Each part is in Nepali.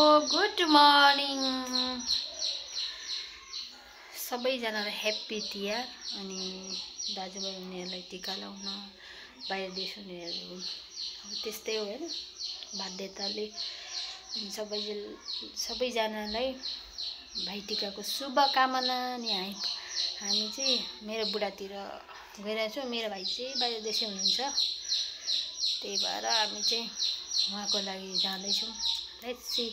गुड मर्निङ सबैजनालाई ह्याप्पी तिहार। अनि दाजुभाइ हुनेहरूलाई टिका लाउन बाहिर देश हुनेहरू अब त्यस्तै हो हैन, बाध्यताले सबैजनालाई भाइटिकाको शुभकामना। अनि हामी चाहिँ मेरो बुढातिर गइरहेको छौँ। मेरो भाइ चाहिँ बाहिर देशै हुनुहुन्छ, त्यही भएर हामी चाहिँ उहाँको लागि जाँदैछौँ। Let's see.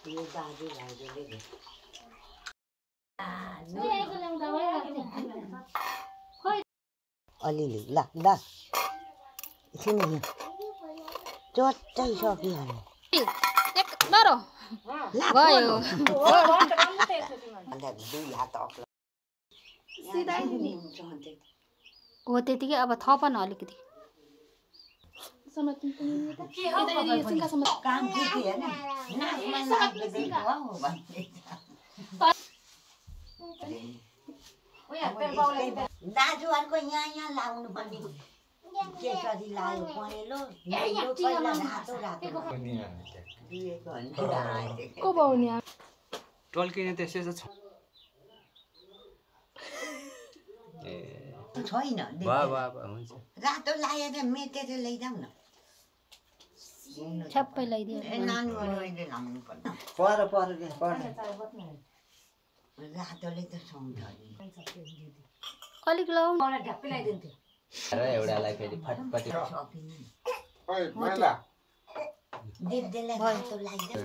यो दाजु भाइले अलिअलि ल ल एकछिन चट्टै सकिहाल्यो हो त्यतिकै। अब थप न अलिकति दाजुहरूको यहाँ लाउनु पर्ने केसरी लायो पहेँलो रातो रातो टल्किने त्यसै छ छैन हुन्छ रातो लाएर मेटेर लैजाऊ न। छ्याप्पै लगाइदियो। नानीहरूले लाउनु पर्छ रातोले त सुन्छ अलिक लाउ एउटालाई फेरि फटफटी दिदीलाई रातो लगाइदिनु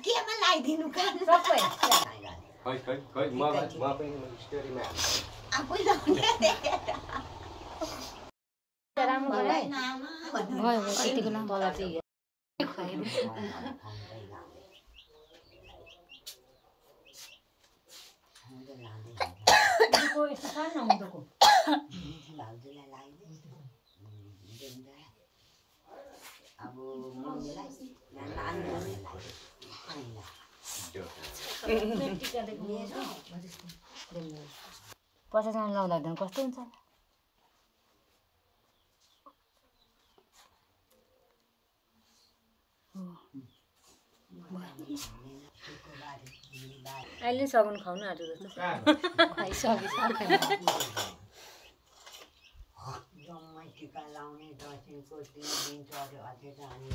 केमा लगाइदिनु पचासजना लाउँदा कस्तो हुन्छ? अहिले सगुन खाउनु आँट्यो जस्तो जम्मै टिका लाउने दसैँको 3 दिन चढ्यो अझै जाने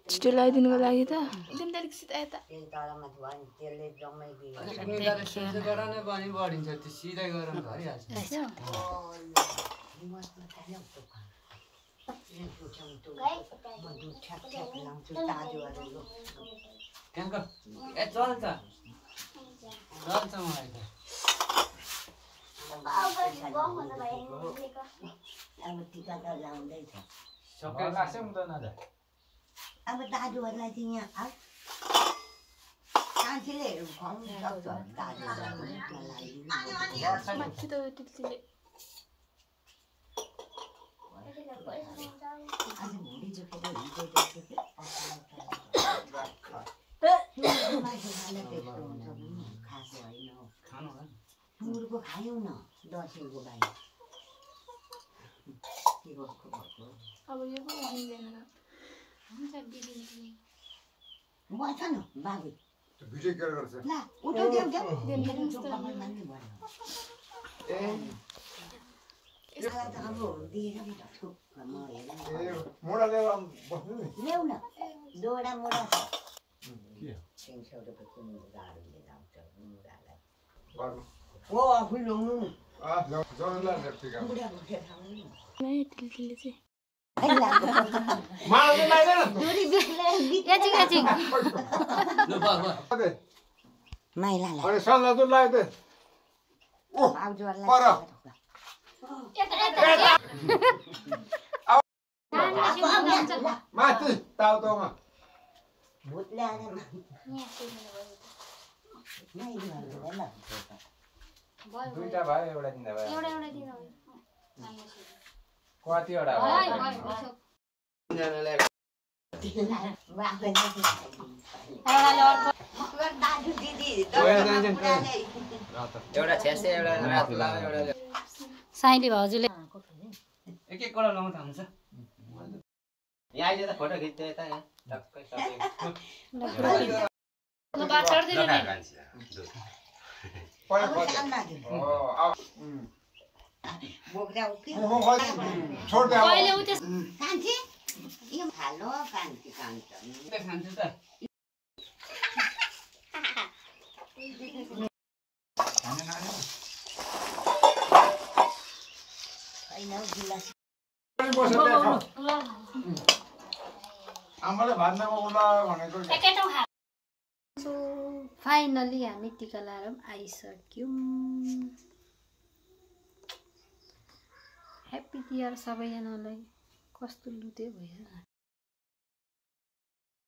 छिटो लगाइदिनुको लागि त तलमा त्यसले जम्मै बढिन्छ त्यो सिधै गरम भइहाल्छ। चल्छ मलाई त अब टिका त लाउँदैछ। अब दाजुहरूलाई चाहिँ यहाँ साँच्चीले खुवाउनु सक्छ सुँगुरको खायौँ न दसैँको बाहिर अब यो पो मिल्दैन हुन्छ बस्छ न बाबु भिडियो केयर गर्छ ला उठो देऊ अब दिएर मोडा लिएर बस्नु नि ल्याउ न दोडा मोडा छ 300 रुपियाँ कुन गाडीले ल्याउँछ मुरालाई ओ आफै ल्याउनु नि जनला टिका बुढा भुटे खाउनु नि तिलतिलले चाहिँ मार्नु लाग्दैन याचिङ माइलालाई अनि सल्लाह दुल लाग्यो त आउजोलाई पर ताउमा भूतले आएर यहाँ सुन्नु भयो दुईटा भयो एउटा दिँदा भयो एउटा एउटा दिनु कतिवटा भयो दाजु दिदी एउटा छ्यासे एउटा रातो लामो एउटा साइली भाउजूले एक एक कलर लाउँदा हुन्छ यहाँ आइज त फोटो खिच्दै यता यहाँ टक्कै बात गर्दैन नि बोक्रा उठ्यो छोड दे पहिले उ त्यस कान्छी यो भालो कान्छी कान्छ खान्छु त होइन गिलास आमाले भान्दामा उला भनेको एकै ठाउँ खा सो फाइनली हामी टिका लाएर पनि आइसक्यौँ ह्याप्पी न्यु इयर सबैजनालाई कस्तो लुते भयो